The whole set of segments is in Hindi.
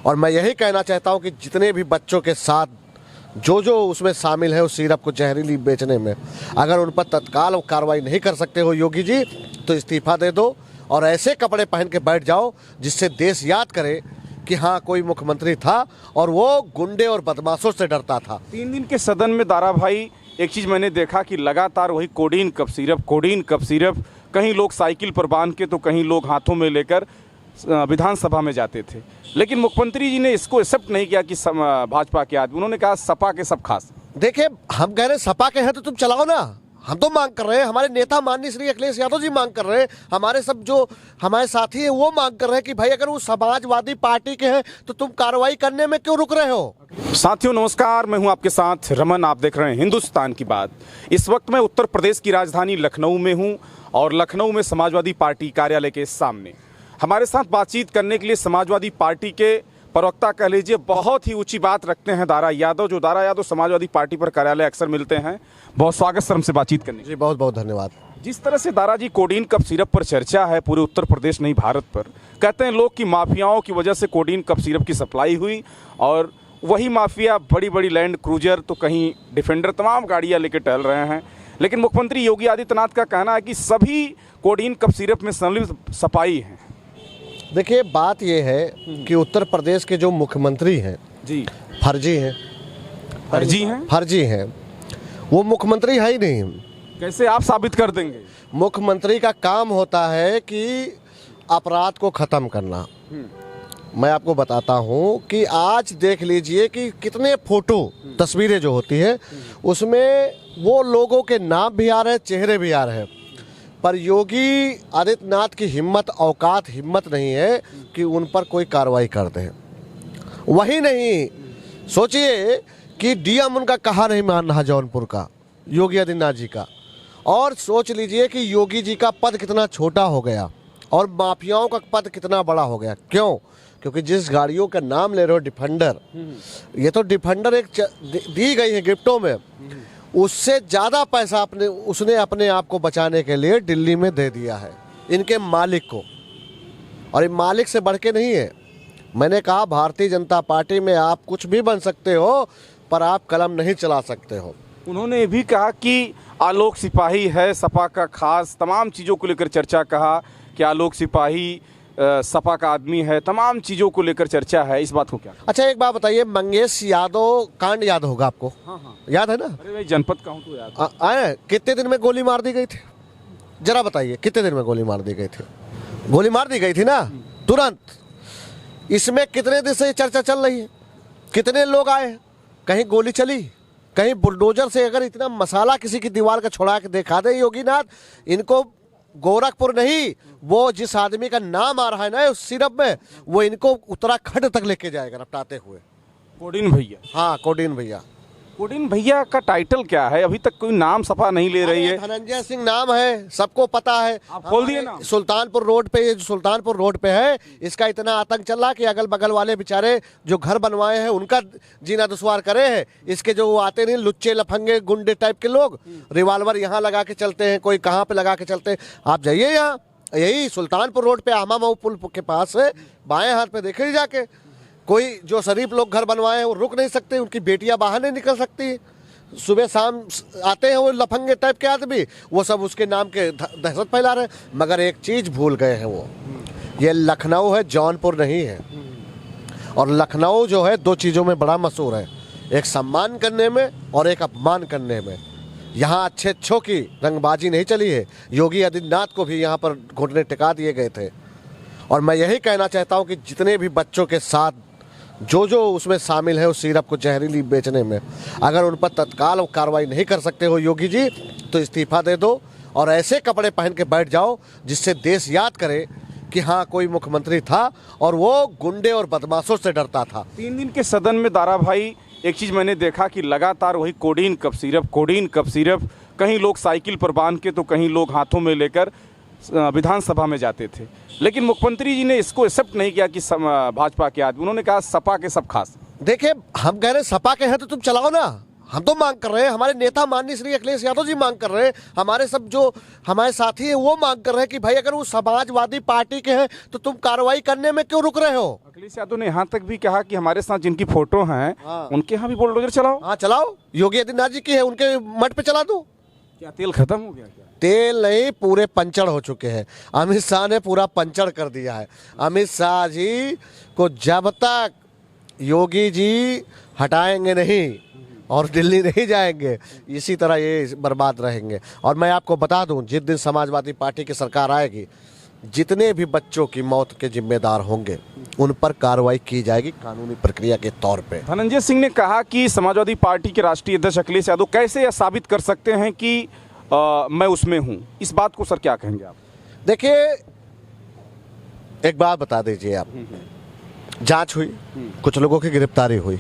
और मैं यही कहना चाहता हूं कि जितने भी बच्चों के साथ जो उसमें शामिल है उस सिरप को जहरीली बेचने में, अगर उन पर तत्काल कार्रवाई नहीं कर सकते हो योगी जी, तो इस्तीफा दे दो और ऐसे कपड़े पहन के बैठ जाओ जिससे देश याद करे कि हाँ कोई मुख्यमंत्री था और वो गुंडे और बदमाशों से डरता था। 3 दिन के सदन में दारा भाई, एक चीज़ मैंने देखा कि लगातार वही कोडीन कप सिरप, कहीं लोग साइकिल पर बांध के तो कहीं लोग हाथों में लेकर विधानसभा में जाते थे। लेकिन मुख्यमंत्री जी ने इसको एक्सेप्ट नहीं किया कि भाजपा के आदमी, उन्होंने कहा सपा के सब खास। देखिए, हम कह रहे सपा के हैं तो तुम चलाओ ना, हम तो मांग कर रहे हैं, हमारे नेता माननीय श्री अखिलेश यादव जी मांग कर रहे हैं, हमारे सब जो हमारे साथी हैं वो मांग कर रहे हैं कि भाई अगर वो समाजवादी पार्टी के हैं तो तुम कार्रवाई करने में क्यों रुक रहे हो। साथियों नमस्कार, मैं हूं आपके साथ रमन, आप देख रहे हैं हिंदुस्तान की बात। इस वक्त मैं उत्तर प्रदेश की राजधानी लखनऊ में हूं और लखनऊ में समाजवादी पार्टी कार्यालय के सामने हमारे साथ बातचीत करने के लिए समाजवादी पार्टी के प्रवक्ता कह लीजिए, बहुत ही ऊंची बात रखते हैं दारा यादव, जो दारा यादव समाजवादी पार्टी पर कार्यालय अक्सर मिलते हैं। बहुत स्वागत सर हमसे बातचीत करने जी, बहुत बहुत धन्यवाद। जिस तरह से दारा जी कोडीन कप सिरप पर चर्चा है पूरे उत्तर प्रदेश नहीं भारत पर, कहते हैं लोग कि माफियाओं की वजह से कोडीन कप सिरप की सप्लाई हुई और वही माफिया बड़ी बड़ी लैंड क्रूजर तो कहीं डिफेंडर तमाम गाड़ियाँ लेकर टहल रहे हैं। लेकिन मुख्यमंत्री योगी आदित्यनाथ का कहना है कि सभी कोडीन कप सिरप में संलिप्त सपाई हैं। देखिए, बात यह है कि उत्तर प्रदेश के जो मुख्यमंत्री हैं जी फर्जी हैं, वो मुख्यमंत्री है ही नहीं। कैसे आप साबित कर देंगे? मुख्यमंत्री का काम होता है कि अपराध को ख़त्म करना। मैं आपको बताता हूं कि आज देख लीजिए कि कितने फोटो तस्वीरें जो होती है उसमें वो लोगों के नाम भी आ रहे हैं, चेहरे भी आ रहे हैं, पर योगी आदित्यनाथ की हिम्मत नहीं है कि उन पर कोई कार्रवाई कर दे। वही नहीं, सोचिए कि डीएम उनका कहा नहीं मान रहा जौनपुर का, योगी आदित्यनाथ जी का, और सोच लीजिए कि योगी जी का पद कितना छोटा हो गया और माफियाओं का पद कितना बड़ा हो गया। क्यों? क्योंकि जिस गाड़ियों का नाम ले रहे हो डिफेंडर, ये तो डिफेंडर एक दी गई है गिफ्टों में, उससे ज़्यादा पैसा उसने अपने आप को बचाने के लिए दिल्ली में दे दिया है इनके मालिक को, और ये मालिक से बढ़ के नहीं है। मैंने कहा भारतीय जनता पार्टी में आप कुछ भी बन सकते हो पर आप कलम नहीं चला सकते हो। उन्होंने ये भी कहा कि आलोक सिपाही है सपा का खास, तमाम चीज़ों को लेकर चर्चा, कहा कि आलोक सिपाही सपा का आदमी है, तमाम चीज़ों को लेकर चर्चा है। इस बात को क्या? अच्छा, एक बात बताइए, मंगेश यादव कांड याद होगा आपको? हाँ। याद है ना? अरे भाई, जनपद का हूँ तो याद आए कितने दिन में गोली मार दी गई थी? जरा बताइए, कितने दिन में गोली मार दी गई थी? गोली मार दी गई थी ना तुरंत। इसमें कितने दिन से चर्चा चल रही है, कितने लोग आए, कहीं गोली चली, कहीं बुलडोजर से अगर इतना मसाला किसी की दीवार का छोड़ा के दिखा दे योगीनाथ, इनको गोरखपुर नहीं, वो जिस आदमी का नाम आ रहा है ना उस सिरप में, वो इनको उत्तराखंड तक लेके जाएगा रपटाते हुए। कोडीन भैया? हाँ, कोडीन भैया। कोडीन भैया का टाइटल क्या है? अभी तक कोई नाम सपा नहीं ले रही है। धनंजय सिंह नाम है, सबको पता है। आप खोल दिए ना? सुल्तानपुर रोड पे, ये जो सुल्तानपुर रोड पे है, इसका इतना आतंक चल रहा कि अगल बगल वाले बेचारे जो घर बनवाए हैं उनका जीना दुश्वार करे हैं। इसके जो आते नहीं लुच्चे लफंगे गुंडे टाइप के लोग, रिवाल्वर यहाँ लगा के चलते हैं, कोई कहाँ पे लगा के चलते हैं। आप जाइए यहाँ, यही सुल्तानपुर रोड पे आमा मऊ पुल के पास है, बाएं हाथ पे देखे जाके, कोई जो शरीफ लोग घर बनवाए हैं वो रुक नहीं सकते, उनकी बेटियां बाहर नहीं निकल सकती, सुबह शाम आते हैं वो लफंगे टाइप के आदमी, वो सब उसके नाम के दहशत फैला रहे हैं। मगर एक चीज़ भूल गए हैं वो, ये लखनऊ है, जौनपुर नहीं है। और लखनऊ जो है दो चीज़ों में बड़ा मशहूर है, एक सम्मान करने में और एक अपमान करने में। यहाँ अच्छों की रंगबाजी नहीं चली है, योगी आदित्यनाथ को भी यहाँ पर घुटने टिका दिए गए थे। और मैं यही कहना चाहता हूँ कि जितने भी बच्चों के साथ जो उसमें शामिल है उस सिरप को जहरीली बेचने में, अगर उन पर तत्काल कार्रवाई नहीं कर सकते हो योगी जी, तो इस्तीफा दे दो और ऐसे कपड़े पहन के बैठ जाओ जिससे देश याद करे कि हाँ कोई मुख्यमंत्री था और वो गुंडे और बदमाशों से डरता था। 3 दिन के सदन में दारा भाई, एक चीज़ मैंने देखा कि लगातार वही कोडीन कप सिरप, कहीं लोग साइकिल पर बांध के तो कहीं लोग हाथों में लेकर विधानसभा में जाते थे। लेकिन मुख्यमंत्री जी ने इसको एक्सेप्ट नहीं किया कि भाजपा के आदमी, उन्होंने कहा सपा के सब खास। देखिए, हम कह रहे सपा के हैं तो तुम चलाओ ना, हम तो मांग कर रहे हैं, हमारे नेता माननीय श्री अखिलेश यादव जी मांग कर रहे हैं, हमारे सब जो हमारे साथी हैं वो मांग कर रहे हैं कि भाई अगर वो समाजवादी पार्टी के हैं तो तुम कार्रवाई करने में क्यों रुक रहे हो। अखिलेश यादव ने यहाँ तक भी कहा कि हमारे साथ जिनकी फोटो हैं उनके यहाँ भी बुलडोजर चलाओ। हाँ चलाओ, योगी आदित्यनाथ जी की है, उनके मठ पे चला दो। क्या तेल खत्म हो गया क्या? तेल नहीं, पूरे पंचर हो चुके हैं। अमित शाह ने पूरा पंचर कर दिया है। अमित शाह जी को जब तक योगी जी हटाएंगे नहीं और दिल्ली नहीं जाएंगे, इसी तरह ये बर्बाद रहेंगे। और मैं आपको बता दूं, जिस दिन समाजवादी पार्टी की सरकार आएगी, जितने भी बच्चों की मौत के जिम्मेदार होंगे उन पर कार्रवाई की जाएगी कानूनी प्रक्रिया के तौर पे। धनंजय सिंह ने कहा कि समाजवादी पार्टी के राष्ट्रीय अध्यक्ष अखिलेश यादव कैसे यह साबित कर सकते हैं कि मैं उसमें हूं। इस बात को सर क्या कहेंगे आप? देखिए, एक बात बता दीजिए आप, जांच हुई, कुछ लोगों की गिरफ्तारी हुई।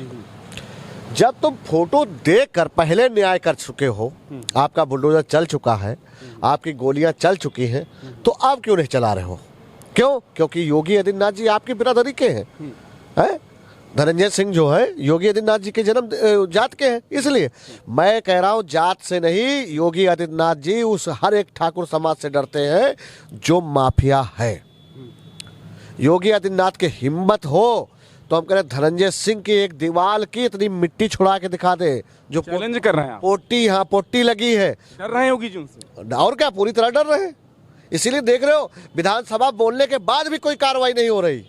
जब तुम फोटो देखकर पहले न्याय कर चुके हो, आपका बुलडोजर चल चुका है, आपकी गोलियां चल चुकी हैं, तो आप क्यों नहीं चला रहे हो? क्यों? क्योंकि योगी आदित्यनाथ जी आपकी बिरादरी के हैं। धनंजय सिंह जो है योगी आदित्यनाथ जी के जन्म जात के हैं। इसलिए मैं कह रहा हूं, जात से नहीं, योगी आदित्यनाथ जी उस हर एक ठाकुर समाज से डरते हैं जो माफिया है। योगी आदित्यनाथ की हिम्मत हो तो हम कह रहे धनंजय सिंह की एक दीवार की इतनी मिट्टी छुड़ा के दिखा दे जो चैलेंज कर रहे हैं आप। पोटी, हाँ पोटी लगी है। डर रहे हैं योगी जी उनसे? और क्या, पूरी तरह डर रहे हैं। इसीलिए देख रहे हो विधानसभा बोलने के बाद भी कोई कार्रवाई नहीं हो रही।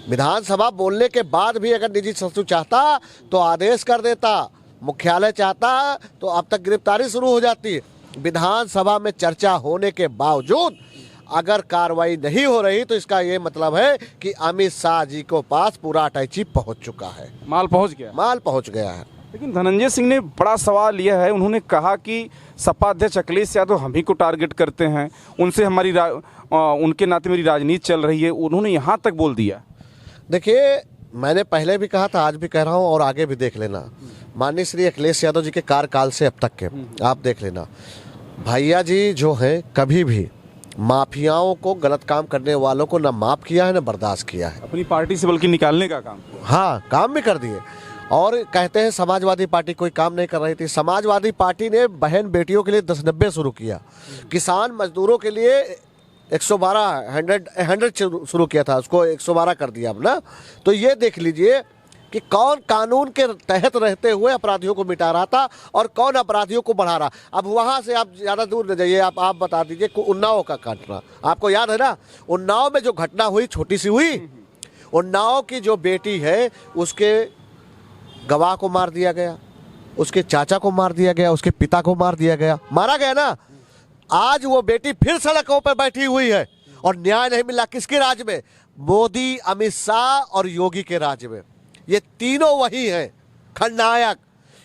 विधानसभा बोलने के बाद भी अगर निजी सचिव चाहता तो आदेश कर देता, मुख्यालय चाहता तो अब तक गिरफ्तारी शुरू हो जाती। विधानसभा में चर्चा होने के बावजूद अगर कार्रवाई नहीं हो रही तो इसका ये मतलब है कि अमित शाह जी को पास पूरा अटैची पहुंच चुका है, माल पहुंच गया। माल पहुंच गया है। लेकिन धनंजय सिंह ने बड़ा सवाल यह है, उन्होंने कहा कि सपा अध्यक्ष अखिलेश यादव हम ही को टारगेट करते हैं, उनसे हमारी उनके नाते मेरी राजनीति चल रही है। उन्होंने यहाँ तक बोल दिया। देखिए, मैंने पहले भी कहा था, आज भी कह रहा हूँ और आगे भी देख लेना, माननीय श्री अखिलेश यादव जी के कार्यकाल से अब तक के आप देख लेना, भैया जी जो है कभी भी माफियाओं को, गलत काम करने वालों को ना माफ किया है ना बर्दाश्त किया है। अपनी पार्टी से बल्कि निकालने का काम। हाँ, काम भी कर दिए। और कहते हैं समाजवादी पार्टी कोई काम नहीं कर रही थी। समाजवादी पार्टी ने बहन बेटियों के लिए 1090 शुरू किया, किसान मजदूरों के लिए 100 शुरू किया था, उसको 112 कर दिया अब ना। तो ये देख लीजिए कि कौन कानून के तहत रहते हुए अपराधियों को मिटा रहा था और कौन अपराधियों को बढ़ा रहा। अब वहाँ से आप ज़्यादा दूर न जाइए, आप बता दीजिए उन्नाव का घटना आपको याद है ना? उन्नाव में जो घटना हुई, छोटी सी हुई, उन्नाव की जो बेटी है उसके गवाह को मार दिया गया, उसके चाचा को मार दिया गया, उसके पिता को मार दिया गया, मारा गया ना। आज वो बेटी फिर सड़कों पर बैठी हुई है और न्याय नहीं मिला। किसके राज में? मोदी, अमित शाह और योगी के राज में। ये तीनों वही हैं खलनायक।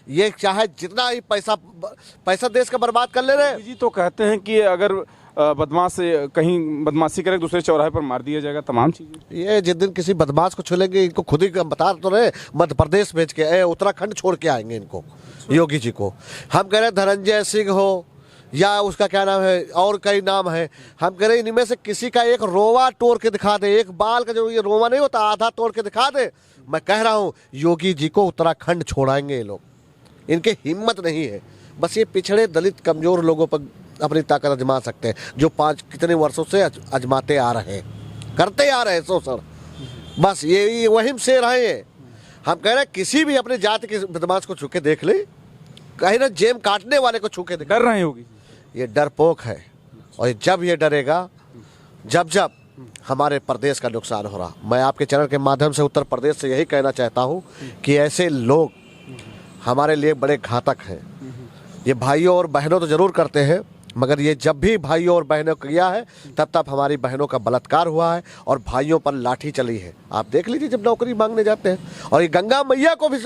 ये चाहे जितना ही पैसा देश का बर्बाद कर ले रहे जी। तो कहते हैं कि अगर बदमाश कहीं बदमाशी करे दूसरे चौराहे पर मार दिया जाएगा, तमाम चीजें। ये जिस दिन किसी बदमाश को छुलेंगे, इनको खुद ही बता तो रहे, मध्य प्रदेश भेज के उत्तराखंड छोड़ के आएंगे इनको, योगी जी को। हम कह रहे धनंजय सिंह हो या उसका क्या नाम है, और कई नाम है, हम कह रहे इनमें से किसी का एक रोवा तोड़ के दिखा दे, एक बाल का जो ये रोवा नहीं होता आधा तोड़ के दिखा दे। मैं कह रहा हूँ योगी जी को उत्तराखंड छोड़ाएंगे ये लोग। इनकी हिम्मत नहीं है, बस ये पिछड़े दलित कमजोर लोगों पर अपनी ताकत आजमा सकते हैं, जो कितने वर्षों से आजमाते आ रहे हैं, करते आ रहे हैं शोषण। बस ये वही शेर हैं। हम कह रहे हैं किसी भी अपने जाति के बदमाश को छू के देख ले, कहीं ना जेम काटने वाले को छू के देख। डर रहे होगी, ये डरपोक है। और जब ये डरेगा, जब हमारे प्रदेश का नुकसान हो रहा। मैं आपके चैनल के माध्यम से उत्तर प्रदेश से यही कहना चाहता हूँ कि ऐसे लोग हमारे लिए बड़े घातक हैं। ये भाइयों और बहनों तो जरूर करते हैं, मगर ये जब भी भाइयों और बहनों किया है तब हमारी बहनों का बलात्कार हुआ है और भाइयों पर लाठी चली है। आप देख लीजिए जब नौकरी मांगने जाते हैं। और ये गंगा मैया को भी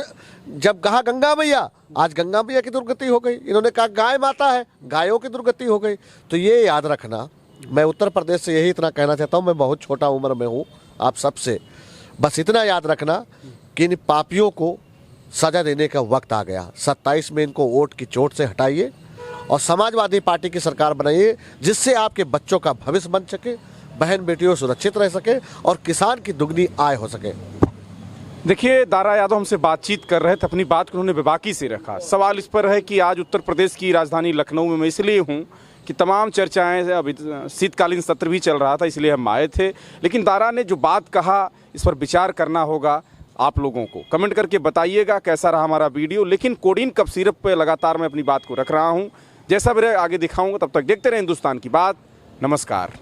जब कहा गंगा मैया, आज गंगा मैया की दुर्गति हो गई। इन्होंने कहा गाय माता है, गायों की दुर्गति हो गई। तो ये याद रखना, मैं उत्तर प्रदेश से यही इतना कहना चाहता हूँ। मैं बहुत छोटा उम्र में हूँ आप सबसे, बस इतना याद रखना कि इन पापियों को सजा देने का वक्त आ गया। 27 में इनको वोट की चोट से हटाइए और समाजवादी पार्टी की सरकार बनाइए, जिससे आपके बच्चों का भविष्य बन सके, बहन बेटियों सुरक्षित रह सके और किसान की दुगनी आय हो सके। देखिए, दारा यादव हमसे बातचीत कर रहे थे, अपनी बात को उन्होंने बेबाकी से रखा। सवाल इस पर है कि आज उत्तर प्रदेश की राजधानी लखनऊ में मैं इसलिए हूँ कि तमाम चर्चाएं, अभी शीतकालीन सत्र भी चल रहा था, इसलिए हम आए थे। लेकिन दारा ने जो बात कहा, इस पर विचार करना होगा आप लोगों को। कमेंट करके बताइएगा कैसा रहा हमारा वीडियो। लेकिन कोडीन कफ सिरप पे लगातार मैं अपनी बात को रख रहा हूँ, जैसा मेरे आगे दिखाऊंगा। तब तक देखते रहे हिंदुस्तान की बात। नमस्कार।